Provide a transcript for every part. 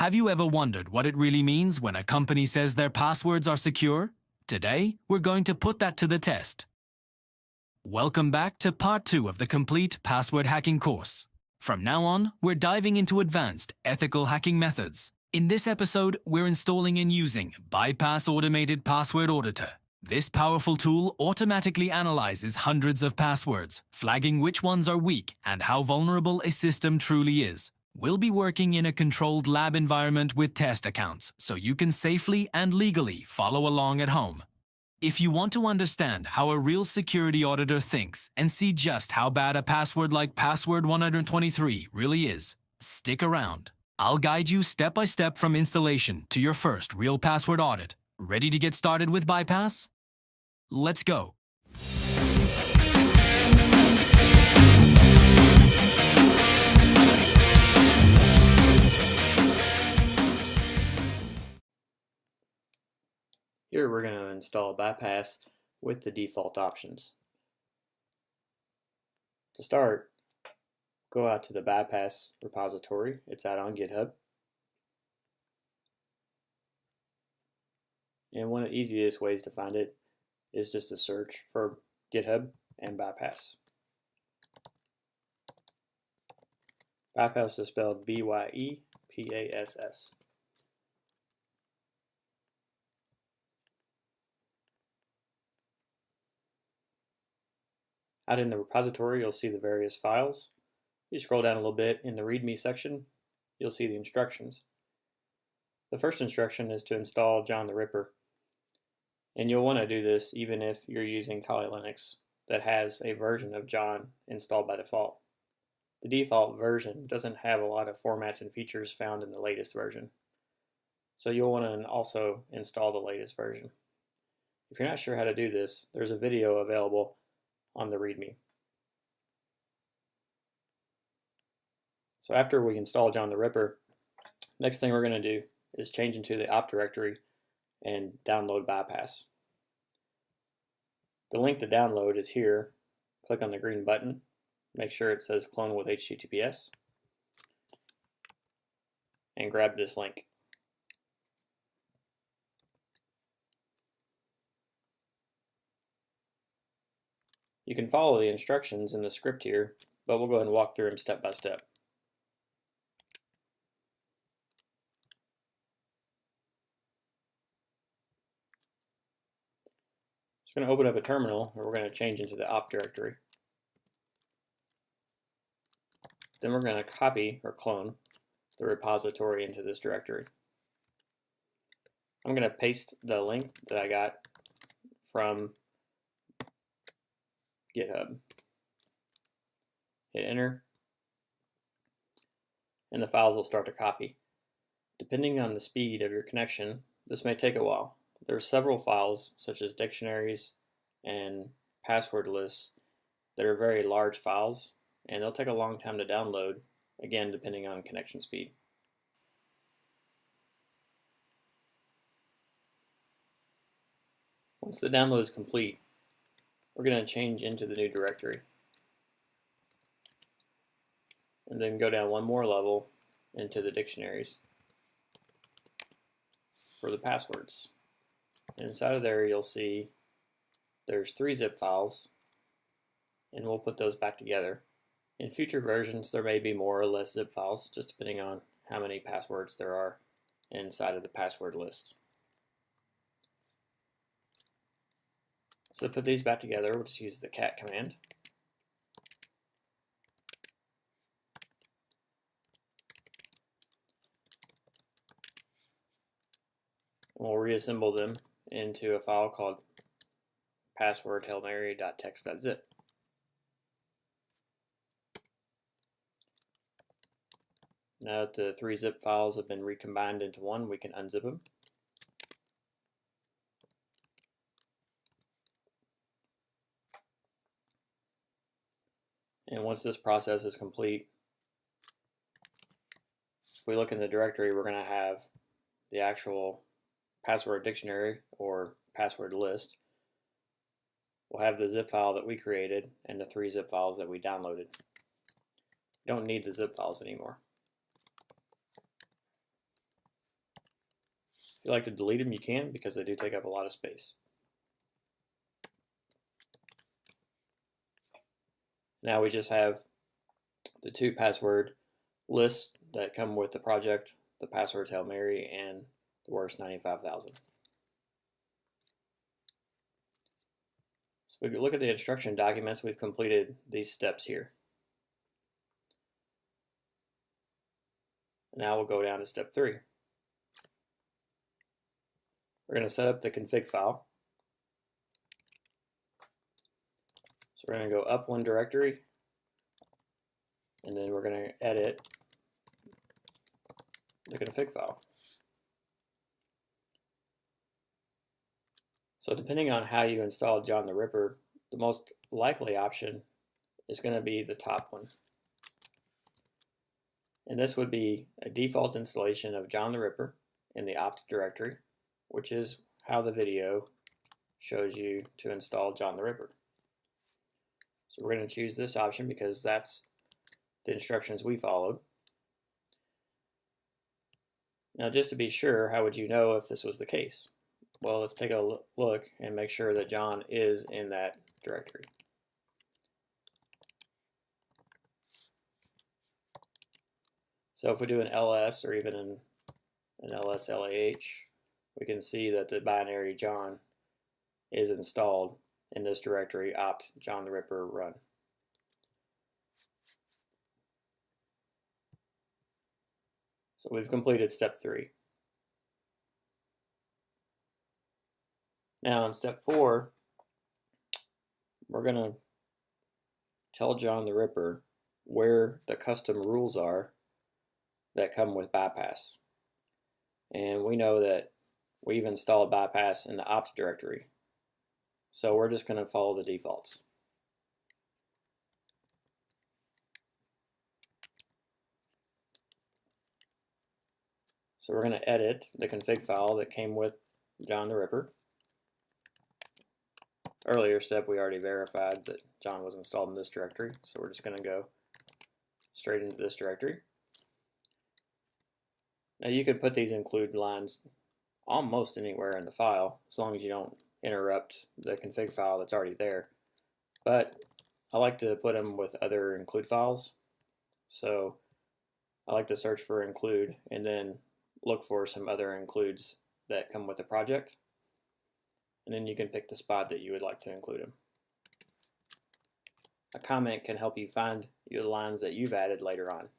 Have you ever wondered what it really means when a company says their passwords are secure? Today, we're going to put that to the test. Welcome back to Part 2 of the complete password hacking course. From now on, we're diving into advanced, ethical hacking methods. In this episode, we're installing and using Bypass Automated Password Auditor. This powerful tool automatically analyzes hundreds of passwords, flagging which ones are weak and how vulnerable a system truly is. We'll be working in a controlled lab environment with test accounts, so you can safely and legally follow along at home. If you want to understand how a real security auditor thinks and see just how bad a password like password 123 really is, stick around. I'll guide you step by step from installation to your first real password audit. Ready to get started with Bypass? Let's go. Here we're going to install Bypass with the default options. To start, go out to the Bypass repository. It's out on GitHub. And one of the easiest ways to find it is just to search for GitHub and Bypass. Bypass is spelled B-Y-E-P-A-S-S. Out in the repository, you'll see the various files. You scroll down a little bit in the README section, you'll see the instructions. The first instruction is to install John the Ripper. And you'll want to do this even if you're using Kali Linux that has a version of John installed by default. The default version doesn't have a lot of formats and features found in the latest version. So you'll want to also install the latest version. If you're not sure how to do this, there's a video available on the README. So after we install John the Ripper, next thing we're going to do is change into the opt directory and download Bypass. The link to download is here. Click on the green button. Make sure it says clone with HTTPS. And grab this link. You can follow the instructions in the script here, but we'll go ahead and walk through them step by step. Just going to open up a terminal where we're going to change into the opt directory. Then we're going to copy or clone the repository into this directory. I'm going to paste the link that I got from GitHub. Hit enter, and the files will start to copy. Depending on the speed of your connection, this may take a while. There are several files, such as dictionaries and password lists, that are very large files, and they'll take a long time to download, again depending on connection speed. Once the download is complete, we're going to change into the new directory. And then go down one more level into the dictionaries for the passwords. And inside of there you'll see there's 3 zip files, and we'll put those back together. In future versions there may be more or less zip files, just depending on how many passwords there are inside of the password list. So to put these back together, we'll just use the cat command. And we'll reassemble them into a file called passwordhailmary.txt.zip. Now that the 3 zip files have been recombined into one, we can unzip them. And once this process is complete, if we look in the directory, we're going to have the actual password dictionary or password list. We'll have the zip file that we created and the 3 zip files that we downloaded. We don't need the zip files anymore. If you like to delete them, you can, because they do take up a lot of space. Now we just have the two password lists that come with the project, the passwords Hail Mary and the worst 95,000. So if we look at the instruction documents, we've completed these steps here. Now we'll go down to step 3. We're going to set up the config file. So we're going to go up one directory, and then we're going to edit the config file. So depending on how you install John the Ripper, the most likely option is going to be the top one. And this would be a default installation of John the Ripper in the opt directory, which is how the video shows you to install John the Ripper. So we're going to choose this option because that's the instructions we followed. Now, just to be sure, how would you know if this was the case? Well, let's take a look and make sure that John is in that directory. So if we do an ls or even an lslah, we can see that the binary John is installed in this directory, opt John the Ripper run. So we've completed step 3. Now in step 4, we're going to tell John the Ripper where the custom rules are that come with Bypass. And we know that we've installed Bypass in the opt directory. So we're just going to follow the defaults. So we're going to edit the config file that came with John the Ripper. Earlier step, we already verified that John was installed in this directory, so we're just going to go straight into this directory. Now you could put these include lines almost anywhere in the file, as long as you don't interrupt the config file that's already there. But I like to put them with other include files, so I like to search for include and then look for some other includes that come with the project. And then you can pick the spot that you would like to include them. A comment can help you find your lines that you've added later on.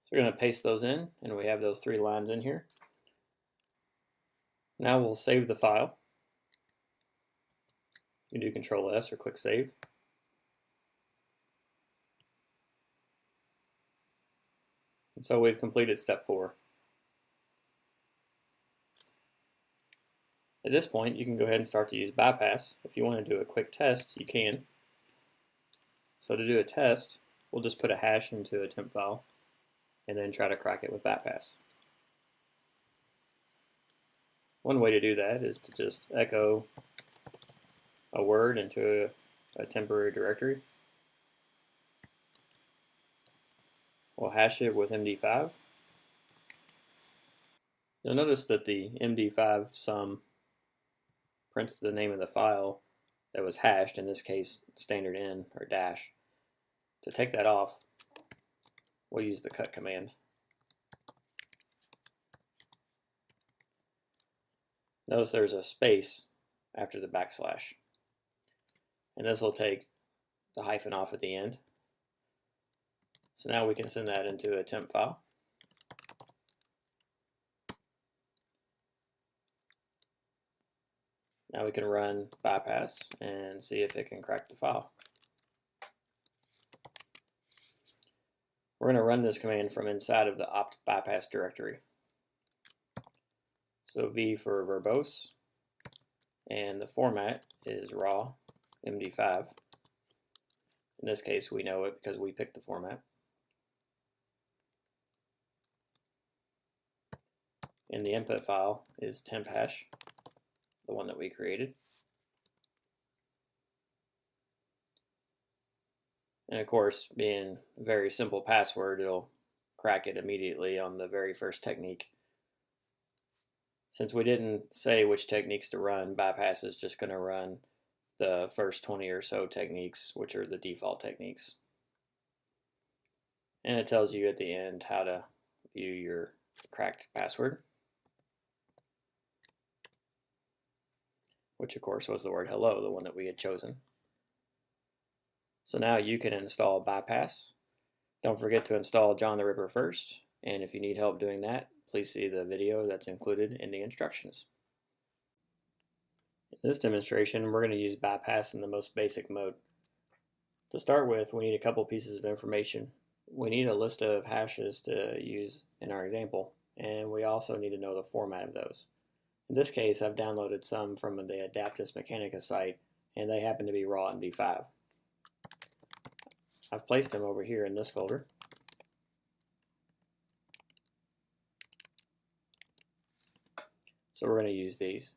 So we're going to paste those in, and we have those 3 lines in here. Now we'll save the file. You can do Control S or click Save. And so we've completed step 4. At this point, you can go ahead and start to use Bypass. If you want to do a quick test, you can. So to do a test, we'll just put a hash into a temp file and then try to crack it with Bypass. One way to do that is to just echo a word into a temporary directory. We'll hash it with MD5. You'll notice that the MD5 sum prints the name of the file that was hashed, in this case standard in or dash. To take that off, we'll use the cut command. Notice there's a space after the backslash. And this will take the hyphen off at the end. So now we can send that into a temp file. Now we can run Bypass and see if it can crack the file. We're going to run this command from inside of the opt bypass directory. So V for verbose, and the format is raw MD5. In this case, we know it because we picked the format. And the input file is temp hash, the one that we created. And of course, being a very simple password, it'll crack it immediately on the very first technique. Since we didn't say which techniques to run, Bypass is just going to run the first 20 or so techniques, which are the default techniques. And it tells you at the end how to view your cracked password, which of course was the word hello, the one that we had chosen. So now you can install Bypass. Don't forget to install John the Ripper first, and if you need help doing that, please see the video that's included in the instructions. In this demonstration, we're going to use Bypass in the most basic mode. To start with, we need a couple pieces of information. We need a list of hashes to use in our example, and we also need to know the format of those. In this case, I've downloaded some from the Adaptus Mechanica site, and they happen to be raw MD5. I've placed them over here in this folder. So we're going to use these.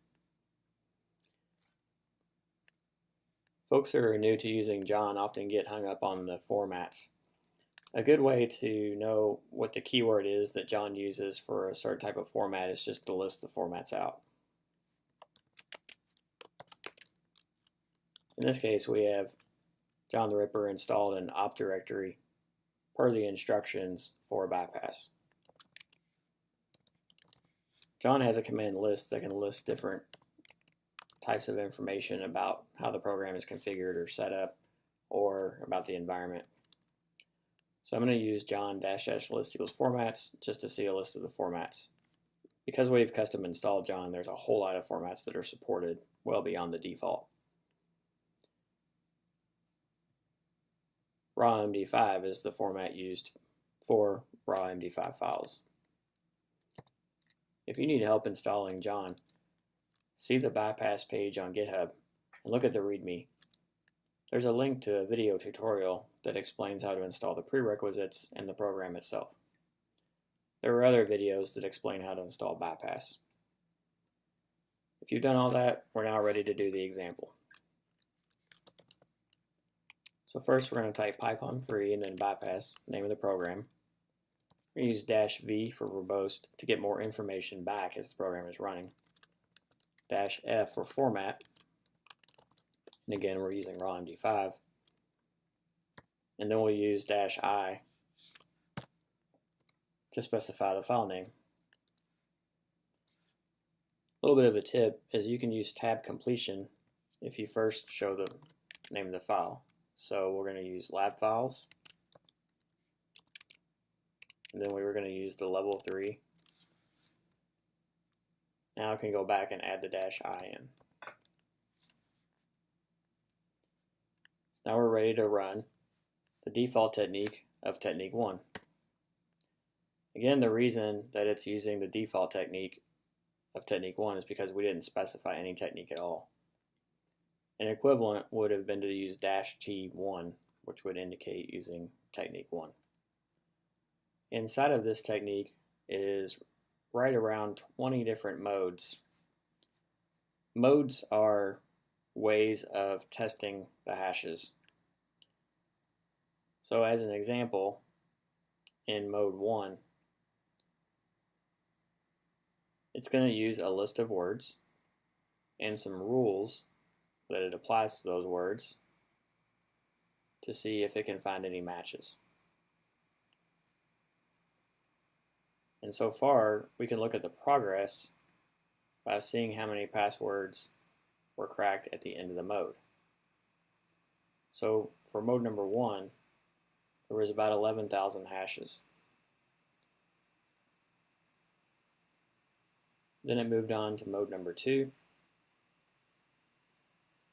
Folks who are new to using John often get hung up on the formats. A good way to know what the keyword is that John uses for a certain type of format is just to list the formats out. In this case, we have John the Ripper installed in op directory per the instructions for Bypass. John has a command list that can list different types of information about how the program is configured or set up, or about the environment. So I'm going to use John -- list equals formats just to see a list of the formats. Because we've custom installed John, there's a whole lot of formats that are supported well beyond the default. Raw MD5 is the format used for raw MD5 files. If you need help installing John, see the Bypass page on GitHub and look at the README. There's a link to a video tutorial that explains how to install the prerequisites and the program itself. There are other videos that explain how to install Bypass. If you've done all that, we're now ready to do the example. So first we're going to type Python free and then Bypass, name of the program. We're going to use -v for verbose to get more information back as the program is running. -f for format, and again we're using raw MD5. And then we'll use -i to specify the file name. A little bit of a tip is you can use tab completion if you first show the name of the file. So we're going to use lab files, and then we were going to use the level 3. Now I can go back and add the -i in. So now we're ready to run the default technique of technique 1. Again, the reason that it's using the default technique of technique 1 is because we didn't specify any technique at all. An equivalent would have been to use -t1, which would indicate using technique 1. Inside of this technique is right around 20 different modes. Modes are ways of testing the hashes. So as an example, in mode 1, it's going to use a list of words and some rules that it applies to those words to see if it can find any matches. And so far, we can look at the progress by seeing how many passwords were cracked at the end of the mode. So for mode number 1, there was about 11,000 hashes. Then it moved on to mode number 2,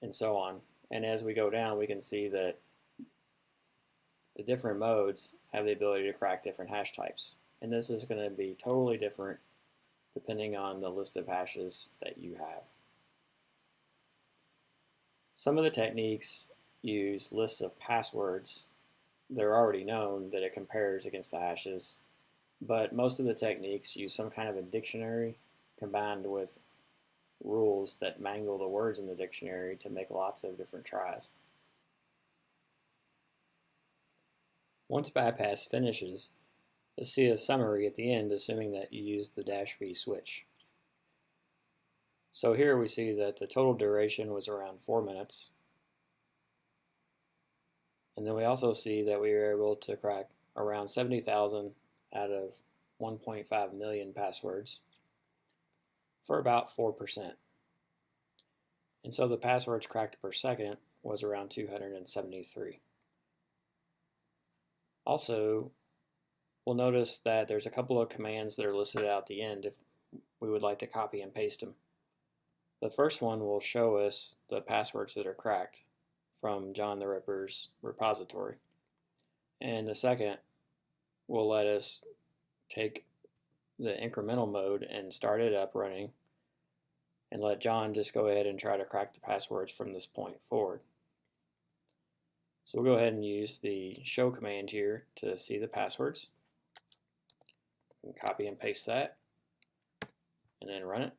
and so on. And as we go down, we can see that the different modes have the ability to crack different hash types. And this is going to be totally different depending on the list of hashes that you have. Some of the techniques use lists of passwords. They're already known that it compares against the hashes, but most of the techniques use some kind of a dictionary combined with rules that mangle the words in the dictionary to make lots of different tries. Once Bypass finishes, you'll see a summary at the end, assuming that you use the -v switch. So here we see that the total duration was around 4 minutes. And then we also see that we were able to crack around 70,000 out of 1.5 million passwords for about 4%. And so the passwords cracked per second was around 273. Also, we'll notice that there's a couple of commands that are listed out at the end if we would like to copy and paste them. The first one will show us the passwords that are cracked from John the Ripper's repository. And the second will let us take the incremental mode and start it up running and let John just go ahead and try to crack the passwords from this point forward. So we'll go ahead and use the show command here to see the passwords. Copy and paste that and then run it,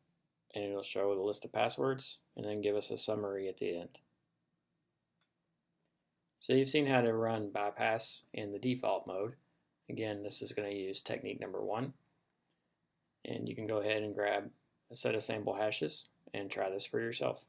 and it'll show the list of passwords and then give us a summary at the end. So you've seen how to run Bypass in the default mode. Again, this is going to use technique number 1, and you can go ahead and grab a set of sample hashes and try this for yourself.